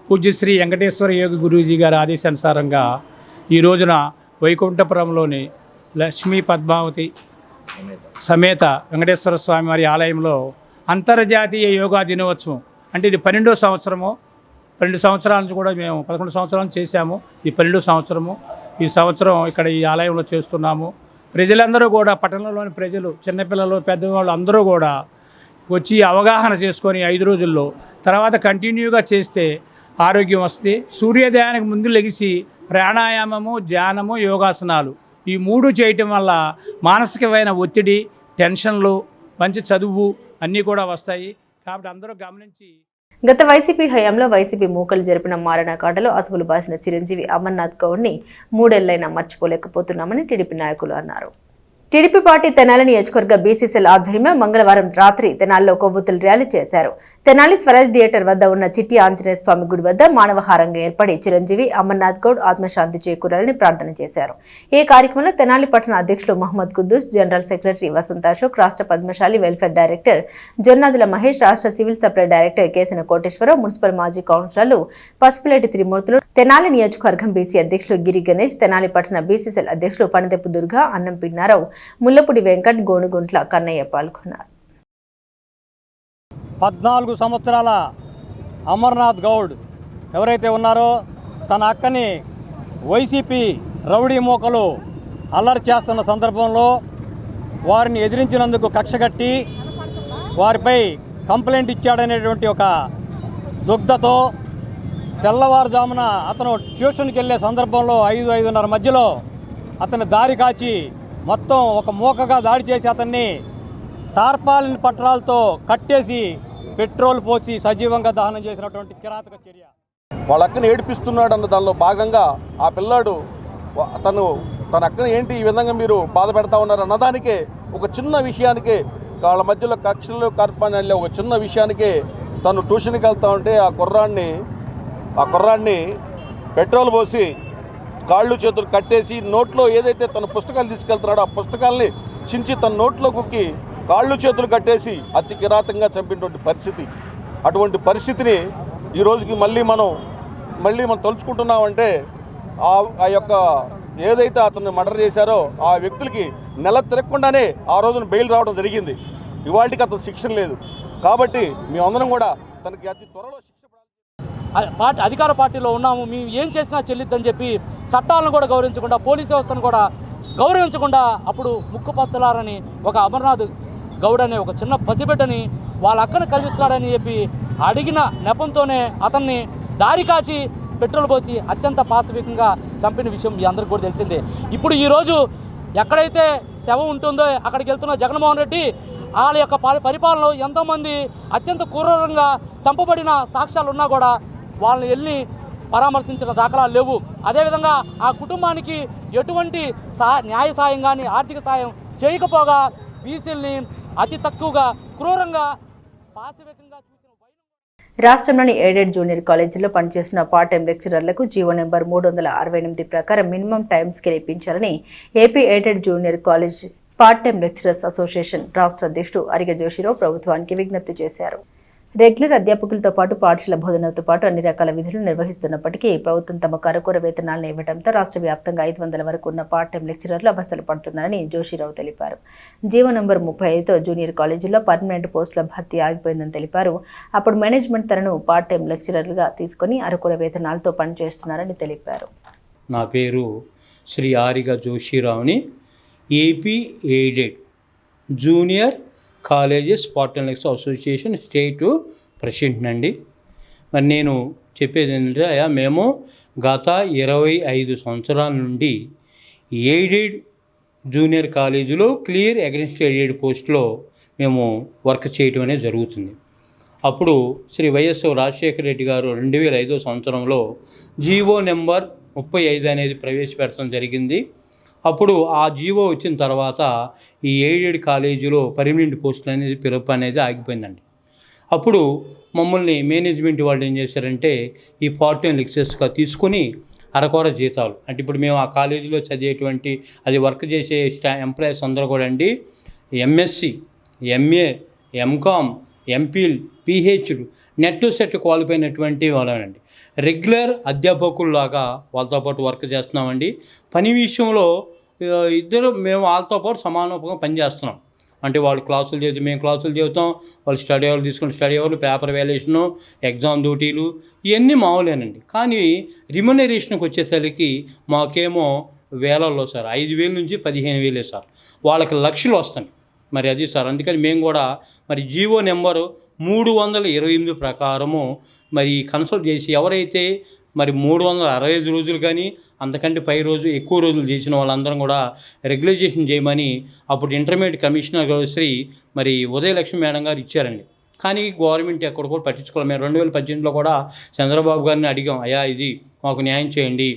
S12: పూజ్యశ్రీ వెంకటేశ్వర యోగ గురూజీ గారి ఆదేశానుసారంగా ఈ రోజున వైకుంఠపురంలోని లక్ష్మీ పద్మావతి సమేత వెంకటేశ్వర స్వామి వారి ఆలయంలో అంతర్జాతీయ యోగా దినోత్సవం అంటే ఇది 12వ సంవత్సరము. 12 సంవత్సరాల నుంచి కూడా మేము 11 సంవత్సరాలు చేశాము. ఈ 12వ సంవత్సరము ఈ సంవత్సరం ఇక్కడ ఈ ఆలయంలో చేస్తున్నాము. ప్రజలందరూ కూడా పట్టణంలోని ప్రజలు, చిన్నపిల్లలు, పెద్దవాళ్ళు అందరూ కూడా వచ్చి అవగాహన చేసుకొని 5 రోజుల్లో తర్వాత కంటిన్యూగా చేస్తే ఆరోగ్యం వస్తుంది. సూర్యోదయానికి ముందు లెగిసి ప్రాణాయామము, ధ్యానము, యోగాసనాలు ఈ 3 చేయటం వల్ల మానసికమైన ఒత్తిడి, టెన్షన్లు, మంచి చదువు అన్నీ కూడా వస్తాయి. కాబట్టి అందరూ గమనించి.
S1: గత వైసీపీ హయాంలో వైసీపీ మూకలు జరిపిన మారణకాండలో అసువులు బాసిన చిరంజీవి అమర్నాథ్ గౌడ్ని 3 ఏళ్లైనా మర్చిపోలేకపోతున్నామని టీడీపీ నాయకులు అన్నారు. టీడీపీ పార్టీ తెనాలి నియోజకవర్గ బీసీసీఎల్ ఆధ్వర్యంలో మంగళవారం రాత్రి తెనాలిలో కొవ్వొత్తుల ర్యాలీ చేశారు. తెనాలి స్వరాజ్ థియేటర్ వద్ద ఉన్న చిట్టి ఆంజనేయ స్వామి గుడి వద్ద మానవహారంగా ఏర్పడి చిరంజీవి అమర్నాథ్ గౌడ్ ఆత్మశాంతి చేకూరాలని ప్రార్థన చేశారు. ఈ కార్యక్రమంలో తెనాలి పట్టణ అధ్యక్షులు మహమ్మద్ కుద్దూస్, జనరల్ సెక్రటరీ వసంత అశోక్, రాష్ట్ర పద్మశాలి వెల్ఫేర్ డైరెక్టర్ జొన్నాదుల మహేష్, రాష్ట్ర civil supply director Kesina Koteswararao, municipal మాజీ కౌన్సిలర్లు పసుపులేటి త్రిమూర్తులు, తెనాలి నియోజకవర్గం బీసీ అధ్యక్షులు గిరి గణేష్, తెనాలి పట్టణ బీసీసీఎల్ అధ్యక్షులు పనిదెప్పు దుర్గా, అన్నం పిన్నారావు, ముల్లపూడి వెంకట్, గోనుగుంట్ల కన్నయ్య పాల్గొన్నారు.
S13: 14 సంవత్సరాల అమర్నాథ్ గౌడ్ ఎవరైతే ఉన్నారో తన అక్కని వైసీపీ రౌడీ మోకలు అల్లరి చేస్తున్న సందర్భంలో వారిని ఎదిరించినందుకు కక్షగట్టి వారిపై కంప్లైంట్ ఇచ్చాడనేటువంటి ఒక దుగ్ధతో తెల్లవారుజామున అతను ట్యూషన్కి వెళ్ళే సందర్భంలో 5-5:30 మధ్యలో అతని దారి కాచి మొత్తం ఒక మూకగా దాడి చేసి అతన్ని టార్పాలిన్ పట్రాలతో కట్టేసి పెట్రోల్ పోసి సజీవంగా దహనం చేసినటువంటి కిరాతక చర్య.
S14: వాళ్ళ అక్కని ఏడిపిస్తున్నాడు అన్న దానిలో భాగంగా ఆ పిల్లాడు తన అక్కని ఏంటి ఈ విధంగా మీరు బాధ పెడతా ఉన్నారు అన్నదానికే ఒక చిన్న విషయానికే వాళ్ళ మధ్యలో కక్షలు కార్పాన్ని ఒక చిన్న విషయానికే తను ట్యూషన్కి వెళ్తా ఉంటే ఆ కుర్రాడిని పెట్రోల్ పోసి కాళ్ళు చేతులు కట్టేసి నోట్లో ఏదైతే తన పుస్తకాలు తీసుకెళ్తున్నాడో ఆ పుస్తకాలని చించి తన నోట్లో కుక్కి కాళ్ళు చేతులు కట్టేసి అతి కిరాతంగా చంపినటువంటి పరిస్థితి. అటువంటి పరిస్థితిని ఈ రోజుకి మళ్ళీ మనం తలుచుకుంటున్నామంటే ఆ యొక్క ఏదైతే అతన్ని మర్డర్ చేశారో ఆ వ్యక్తులకి నెల తిరగకుండానే ఆ రోజున బెయిల్ రావడం జరిగింది. ఇవాళకి అతను శిక్షణ లేదు. కాబట్టి మేమందరం కూడా తనకి అతి త్వరలో
S15: పార్టీ అధికార పార్టీలో ఉన్నాము, మేము ఏం చేసినా చెల్లిద్దని చెప్పి చట్టాలను కూడా గౌరవించకుండా, పోలీసు వ్యవస్థను కూడా గౌరవించకుండా అప్పుడు ముక్కుపచ్చలారని ఒక అమర్నాథ్ గౌడ్ అనే ఒక చిన్న పసిబిడ్డని వాళ్ళ అక్కను కలిగిస్తున్నాడని చెప్పి అడిగిన నెపంతోనే అతన్ని దారి కాచి పెట్రోల్ పోసి అత్యంత పాశవికంగా చంపిన విషయం మీ అందరికీ కూడా తెలిసిందే. ఇప్పుడు ఈరోజు ఎక్కడైతే శవం ఉంటుందో అక్కడికి వెళ్తున్న జగన్మోహన్ రెడ్డి వాళ్ళ యొక్క పరిపాలనలో ఎంతోమంది అత్యంత క్రూరంగా చంపబడిన సాక్ష్యాలు ఉన్నా కూడా వాళ్ళని వెళ్ళి పరామర్శించిన దాఖలాలు లేవు. అదేవిధంగా ఆ కుటుంబానికి ఎటువంటి న్యాయ సాయం కానీ ఆర్థిక సాయం చేయకపోగా బీసీల్ని అతి తక్కువగా క్రూరంగా పాశవికంగా చూసిన
S1: రాష్ట్రంలోని ఎయిడెడ్ జూనియర్ కాలేజీలో పనిచేస్తున్న పార్ట్ టైం లెక్చరర్లకు జీవో నెంబర్ 368 ప్రకారం మినిమం టైం స్కేల్ ఇప్పించాలని AP aided junior college part time lecturers association రాష్ట్ర అధ్యక్షుడు అరిగ జోషిరావు ప్రభుత్వానికి విజ్ఞప్తి చేశారు. రెగ్యులర్ అధ్యాపకులతో పాటు పాఠశాల బోధనతో పాటు అన్ని రకాల విధులు నిర్వహిస్తున్నప్పటికీ ప్రభుత్వం తమకు అరకొర వేతనాలను ఇవ్వడంతో రాష్ట్ర వ్యాప్తంగా 500 వరకు ఉన్న పార్ట్ టైం లెక్చరర్లు అవస్థలు పడుతున్నారని జోషిరావు తెలిపారు. జీవో నంబర్ 35తో జూనియర్ కాలేజీల్లో పర్మనెంట్ పోస్టుల భర్తీ ఆగిపోయిందని తెలిపారు. అప్పుడు మేనేజ్మెంట్ తనను పార్ట్ టైం లెక్చరర్లుగా తీసుకుని అరకొర వేతనాలతో పనిచేస్తున్నారని తెలిపారు.
S16: నా పేరు శ్రీ ఆరిగ జోషిరావుని, AP aided junior colleges part time lecturers association state president అండి. మరి నేను చెప్పేది ఏంటంటే మేము గత 25 సంవత్సరాల నుండి ఎయిడెడ్ జూనియర్ కాలేజీలో క్లియర్ అగెన్స్ట్ ఎయిడెడ్ పోస్ట్లో మేము వర్క్ చేయడం అనేది జరుగుతుంది. అప్పుడు శ్రీ వైఎస్ రాజశేఖర రెడ్డి గారు 2005 సంవత్సరంలో జీవో నెంబర్ 35 అనేది ప్రవేశపెట్టడం జరిగింది. అప్పుడు ఆ జీవో వచ్చిన తర్వాత ఈ ఎయిడెడ్ కాలేజీలో పర్మనెంట్ పోస్టులు అనేది పిలుపు అనేది ఆగిపోయిందండి. అప్పుడు మమ్మల్ని మేనేజ్మెంట్ వాళ్ళు ఏం చేశారంటే ఈ పార్ట్ టైం లెక్చరర్స్గా తీసుకొని అరకొర జీతాలు, అంటే ఇప్పుడు మేము ఆ కాలేజీలో చదివేటువంటి అది వర్క్ చేసే ఎంప్లాయీస్ అందరూ కూడా అండి ఎంఎస్సి, ఎంఏ, ఎంకామ్, ఎంపీల్, పిహెచ్లు, నెట్ సెట్ క్వాలిఫై అయినటువంటి వాళ్ళనండి. రెగ్యులర్ అధ్యాపకుల్లాగా వాళ్ళతో పాటు వర్క్ చేస్తున్నామండి. పని విషయంలో ఇద్దరు మేము వాళ్ళతో పాటు సమానంగా పనిచేస్తున్నాం. అంటే వాళ్ళు క్లాసులు చేసి మేము క్లాసులు చెబుతాం, వాళ్ళు స్టడీ అవర్లు తీసుకుని స్టడీ అవర్లు, పేపర్ వాల్యుయేషను, ఎగ్జామ్ డ్యూటీలు ఇవన్నీ మామూలేనండి. కానీ రిమ్యునరేషన్కి వచ్చేసరికి మాకేమో వేలల్లో సార్ 5,000 నుంచి 15,000 సార్, వాళ్ళకి లక్షలు వస్తాయి. మరి అది సార్ అందుకని మేము కూడా మరి జీవో నెంబరు 328 ప్రకారము మరి కన్సల్ట్ చేసి ఎవరైతే మరి 365 రోజులు కానీ అంతకంటే పై ఎక్కువ రోజులు చేసిన వాళ్ళందరం కూడా రెగ్యులైజేషన్ చేయమని అప్పుడు ఇంటర్మీడియట్ కమిషనర్ శ్రీ మరి ఉదయలక్ష్మి మేడం గారు ఇచ్చారండి. కానీ గవర్నమెంట్ ఎక్కడ కూడా పట్టించుకోవాలి. మేము 2018లో కూడా చంద్రబాబు గారిని అడిగాం, అయ్యా ఇది మాకు న్యాయం చేయండి,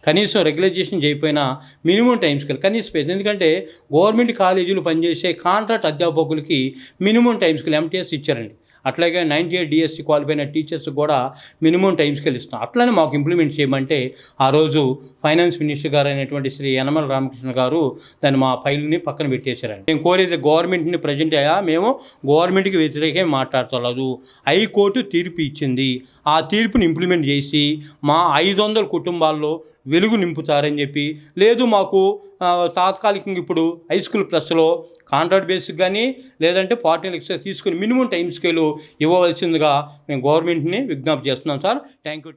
S16: కనీసం రెగ్యులైజేషన్ చేయకపోయినా మినిమం టైం స్కేల్ కనీసం, ఎందుకంటే గవర్నమెంట్ కాలేజీలు పనిచేసే కాంట్రాక్ట్ అధ్యాపకులకి మినిమం టైం స్కేల్ ఎంటీఎస్ ఇచ్చారండి. అట్లాగే 98 డిఎస్సి క్వాలిఫై అయిన టీచర్స్ కూడా మినిమం టైం స్కేల్ ఇస్తాం. అట్లనే మాకు ఇంప్లిమెంట్ చేయమంటే ఆ రోజు ఫైనాన్స్ మినిస్టర్ గారు అయినటువంటి శ్రీ యనమల రామకృష్ణ గారు దాన్ని మా ఫైల్ని పక్కన పెట్టేశారండి. మేము కోరేది గవర్నమెంట్ని ప్రజెంట్ అయ్యా, మేము గవర్నమెంట్కి వ్యతిరేకంగా మాట్లాడతలేదు. హైకోర్టు తీర్పు ఇచ్చింది, ఆ తీర్పుని ఇంప్లిమెంట్ చేసి మా 500 కుటుంబాల్లో వెలుగు నింపుతారని చెప్పి, లేదు మాకు తాత్కాలికంగా ఇప్పుడు హై స్కూల్ ప్లస్లో కాంట్రాక్ట్ బేసిక్ కానీ లేదంటే పార్టీ లెక్చర్ తీసుకుని మినిమం టైం స్కేలు ఇవ్వవలసిందిగా మేము గవర్నమెంట్ని విజ్ఞప్తి చేస్తున్నాం సార్. Thank you.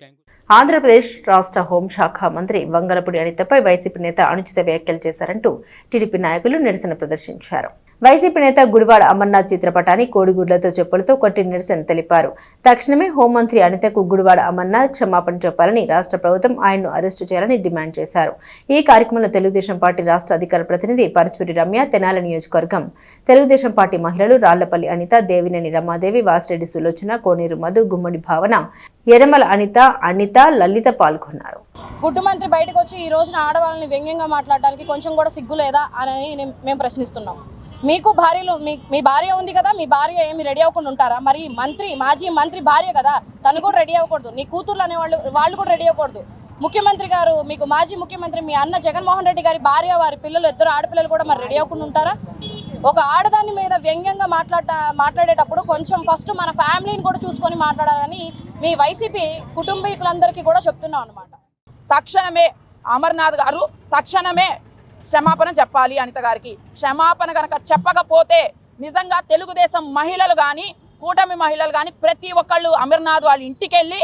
S1: ఆంధ్రప్రదేశ్ రాష్ట్ర హోంశాఖ మంత్రి వంగలపూడి అనితపై వైసీపీ నేత అనుచిత వ్యాఖ్యలు చేశారంటూ టీడీపీ నాయకులు నిరసన ప్రదర్శించారు. వైసీపీ నేత గుడివాడ అమర్నాథ్ చిత్రపటాన్ని కోడిగుడ్లతో చెప్పులతో కొట్టి నిరసన తెలిపారు. తక్షణమే హోంమంత్రి అనితకు గుడివాడ అమర్నాథ్ క్షమాపణ చెప్పాలని రాష్ట్ర ప్రభుత్వం ఆయన్ను అరెస్టు చేయాలని డిమాండ్ చేశారు. ఈ కార్యక్రమంలో తెలుగుదేశం పార్టీ రాష్ట్ర అధికార ప్రతినిధి పరచూరి రమ్య, తెనాలి నియోజకవర్గం తెలుగుదేశం పార్టీ మహిళలు రాళ్లపల్లి అనిత, దేవినేని రమాదేవి, వాసిరెడ్డి సులోచన, కోనేరు మధు, గుమ్మడి భావన, ఎరమల అనిత, లలిత పాల్గొన్నారు.
S17: గుడ్డు మంత్రి బయటకు వచ్చి ఈ రోజున ఆడవాళ్ళని వ్యంగ్యంగా మాట్లాడడానికి కొంచెం కూడా సిగ్గు లేదా అని మేము ప్రశ్నిస్తున్నాం. మీకు భార్యలు మీ భార్య ఉంది కదా, మీ భార్య ఏమి రెడీ అవ్వకుండా ఉంటారా? మరి మాజీ మంత్రి భార్య కదా, తను కూడా రెడీ అవ్వకూడదు? నీ కూతుర్లు వాళ్ళు కూడా రెడీ అవ్వకూడదు? ముఖ్యమంత్రి గారు, మీకు మాజీ ముఖ్యమంత్రి మీ అన్న జగన్మోహన్ రెడ్డి గారి భార్య, వారి పిల్లలు, 2 ఆడపిల్లలు కూడా మరి రెడీ అవ్వకుండా ఉంటారా? ఒక ఆడదాని మీద వ్యంగ్యంగా మాట్లాడేటప్పుడు కొంచెం ఫస్ట్ మన ఫ్యామిలీని కూడా చూసుకొని మాట్లాడాలని మీ వైసీపీ కుటుంబీకులందరికీ కూడా చెప్తున్నాం అన్నమాట.
S6: తక్షణమే అమర్నాథ్ గారు తక్షణమే క్షమాపణ చెప్పాలి అనిత గారికి. క్షమాపణ కనుక చెప్పకపోతే నిజంగా తెలుగుదేశం మహిళలు కానీ కూటమి మహిళలు కానీ ప్రతి ఒక్కళ్ళు అమర్నాథ్ వాళ్ళ ఇంటికి వెళ్ళి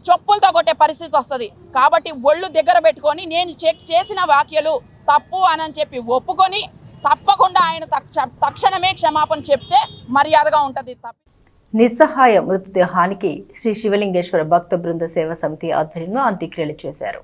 S6: చెప్పులతో కొట్టే పరిస్థితి వస్తుంది. కాబట్టి ఒళ్ళు దగ్గర పెట్టుకొని నేను చేసిన వ్యాఖ్యలు తప్పు అని చెప్పి ఒప్పుకొని తప్పకుండా ఆయన తక్షణమే క్షమాపణ చెప్తే మర్యాదగా ఉంటుంది.
S1: నిస్సహాయ మృతదేహానికి శ్రీ శివలింగేశ్వర భక్త బృంద సేవా సమితి ఆధ్వర్యంలో అంత్యక్రియలు చేశారు.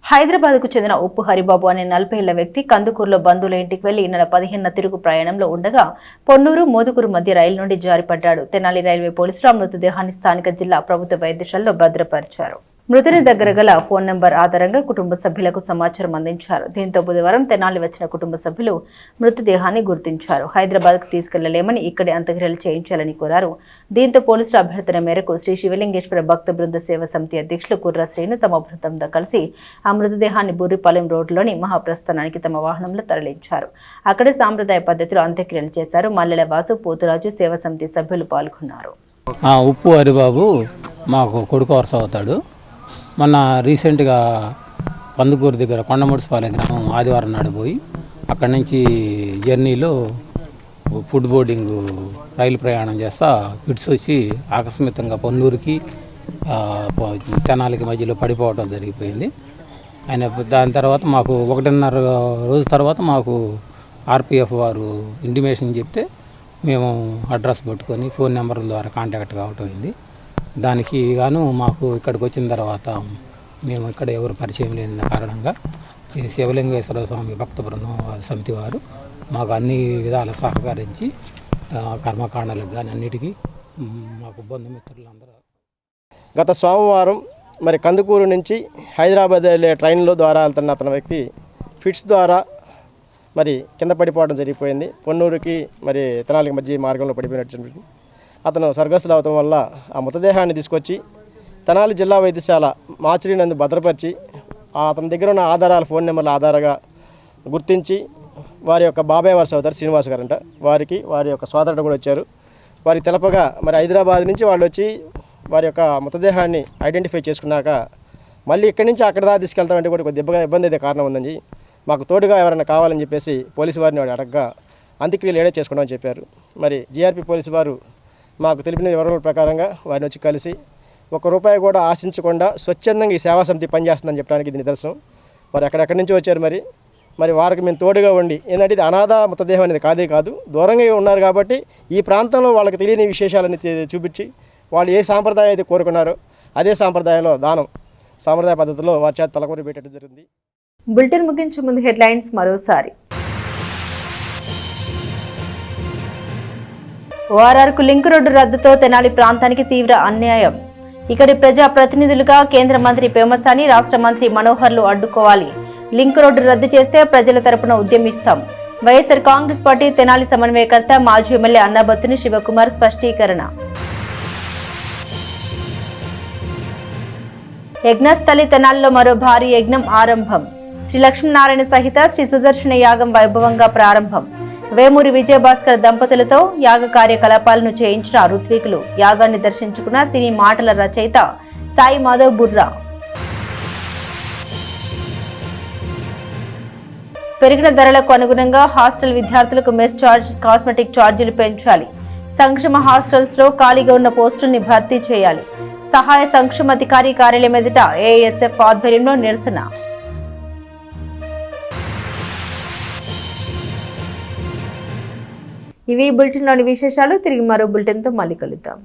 S1: హైదరాబాద్కు చెందిన ఉప్పు హరిబాబు అనే 40 ఏళ్ల వ్యక్తి కందుకూరులో బంధువుల ఇంటికి వెళ్లి ఈ నెల 15న తిరుగు ప్రయాణంలో ఉండగా పొన్నూరు మోదుకూరు మధ్య రైలు నుండి జారిపడ్డాడు. తెనాలి రైల్వే పోలీసులు ఆ మృతదేహాన్ని స్థానిక జిల్లా ప్రభుత్వ వైద్యశాలలో భద్రపరిచారు. మృతుని దగ్గర గల ఫోన్ నెంబర్ ఆధారంగా కుటుంబ సభ్యులకు సమాచారం అందించారు. దీంతో బుధవారం తెనాలి వచ్చిన కుటుంబ సభ్యులు మృతదేహాన్ని గుర్తించారు. హైదరాబాద్కు తీసుకెళ్లలేమని ఇక్కడే అంత్యక్రియలు చేయించాలని కోరారు. దీంతో పోలీసుల అభ్యర్థన మేరకు శ్రీ శివలింగేశ్వర భక్త బృంద సేవా సమితి అధ్యక్షులు కుర్ర శ్రీను తమ బృందంతో కలిసి ఆ మృతదేహాన్ని బుర్రిపాలెం రోడ్లోని మహాప్రస్థానానికి తమ వాహనంలో తరలించారు. అక్కడే సాంప్రదాయ పద్ధతిలో అంత్యక్రియలు చేశారు. మల్లెల వాసు, పోతురాజు సేవా సమితి సభ్యులు పాల్గొన్నారు.
S18: ఉప్పు హరిబాబు మాకు కొడుకు వరుస అవుతాడు. మొన్న రీసెంట్గా కందుకూరు దగ్గర కొండముడిసిపాలెం గ్రామం ఆదివారం నాడు పోయి అక్కడి నుంచి జర్నీలో ఫుడ్ బోర్డింగ్ రైలు ప్రయాణం చేస్తా ఫిట్స్ వచ్చి ఆకస్మికంగా పొన్నూరుకి తెనాలికి మధ్యలో పడిపోవడం జరిగిపోయింది. ఆయన దాని తర్వాత మాకు 1.5 రోజు తర్వాత మాకు ఆర్పిఎఫ్ వారు ఇంటిమేషన్ చెప్తే మేము అడ్రస్ పట్టుకొని ఫోన్ నెంబర్ల ద్వారా కాంటాక్ట్ కావటం అయింది. దానికి గాను మాకు ఇక్కడికి వచ్చిన తర్వాత మేము ఇక్కడ ఎవరు పరిచయం లేని కారణంగా ఈ శివలింగేశ్వర స్వామి భక్త బృందం సమితి వారు మాకు అన్ని విధాలు సహకరించి కర్మకాండాలకు కానీ అన్నిటికీ మాకు బంధుమిత్రులందరూ.
S19: గత సోమవారం మరి కందుకూరు నుంచి హైదరాబాద్ వెళ్ళే ట్రైన్లో ద్వారా వెళ్తున్న అతని వ్యక్తి ఫిట్స్ ద్వారా మరి కింద పడిపోవడం జరిగిపోయింది. పొన్నూరుకి మరి తెనాలికి మధ్య మార్గంలో పడిపోయినట్టు అతను స్వర్గస్థులు అవటం వల్ల ఆ మృతదేహాన్ని తీసుకొచ్చి తెనాలి జిల్లా వైద్యశాల మార్చురీ నందు భద్రపరిచి అతని దగ్గర ఉన్న ఆధారాల ఫోన్ నెంబర్ల ఆధారంగా గుర్తించి వారి యొక్క బాబాయ్ వరుస అవుతారు శ్రీనివాస్ గారంట, వారికి వారి యొక్క సోదరుడు కూడా వచ్చారు. వారికి తెలపగా మరి హైదరాబాద్ నుంచి వాళ్ళు వచ్చి వారి యొక్క మృతదేహాన్ని ఐడెంటిఫై చేసుకున్నాక మళ్ళీ ఇక్కడి నుంచి అక్కడ దాకా తీసుకెళ్తామంటే కూడా కొద్దిగా ఇబ్బంది అయితే కారణం ఉందని మాకు తోడుగా ఎవరైనా కావాలని చెప్పేసి పోలీసు వారిని వాడు అడగగా అంత్యక్రియలు ఏడే చేసుకున్నామని చెప్పారు. మరి జీఆర్పీ పోలీసు వారు మాకు తెలిపిన వివరాల ప్రకారంగా వారిని వచ్చి కలిసి ₹1 కూడా ఆశించకుండా స్వచ్ఛందంగా ఈ సేవా సమితి పనిచేస్తుందని చెప్పడానికి ఇది నిదర్శనం. మరి ఎక్కడెక్కడి నుంచి వచ్చారు మరి వారికి మేము తోడుగా ఉండి, ఏంటంటే ఇది అనాథ మృతదేహం అనేది కాదు, దూరంగా ఉన్నారు కాబట్టి ఈ ప్రాంతంలో వాళ్ళకి తెలియని విశేషాలని చూపించి వాళ్ళు ఏ సాంప్రదాయం అయితే కోరుకున్నారో అదే సాంప్రదాయంలో దానం సాంప్రదాయ పద్ధతిలో వారి చేత తలకొరి పెట్టడం జరిగింది.
S1: బులెటిన్ ముగించే ముందు హెడ్లైన్స్ మరోసారి. ఓఆర్ఆర్కు లింక్ రోడ్డు రద్దుతో తెనాలి ప్రాంతానికి తీవ్ర అన్యాయం. ఇక్కడి ప్రజా ప్రతినిధులుగా కేంద్ర మంత్రి పేమసాని, రాష్ట్ర మంత్రి మనోహర్లు అడ్డుకోవాలి. లింక్ రోడ్డు రద్దు చేస్తే ప్రజల తరపున ఉద్యమిస్తాం. వైఎస్ఆర్ కాంగ్రెస్ పార్టీ తెనాలి సమన్వయకర్త మాజీ ఎమ్మెల్యే అన్నాబత్తుని శివకుమార్ స్పష్టీకరణ. యజ్ఞస్థలి తెనాలిలో మరో భారీ యజ్ఞం ఆరంభం. శ్రీ లక్ష్మీనారాయణ సహిత శ్రీ సుదర్శన యాగం వైభవంగా ప్రారంభం. వేమూరి విజయభాస్కర్ దంపతులతో యాగ కార్యకలాపాలను చేయించిన ఋత్వికులు. యాగాన్ని దర్శించుకున్న సినీ మాటల రచయిత సాయి మాధవ్ బుర్రా. పెరిగిన ధరలకు అనుగుణంగా హాస్టల్ విద్యార్థులకు మెస్ ఛార్జ్, కాస్మెటిక్ ఛార్జీలు పెంచాలి. సంక్షేమ హాస్టల్స్ లో ఖాళీగా ఉన్న పోస్టుల్ని భర్తీ చేయాలి. సహాయ సంక్షేమ అధికారి కార్యాలయం ఎదుట ఏఎస్ఎఫ్ ఆధ్వర్యంలో నిరసన. ఇవి బులెటిన్లోని విశేషాలు. తిరిగి మరో బులెటిన్తో మళ్ళీ కలుద్దాం.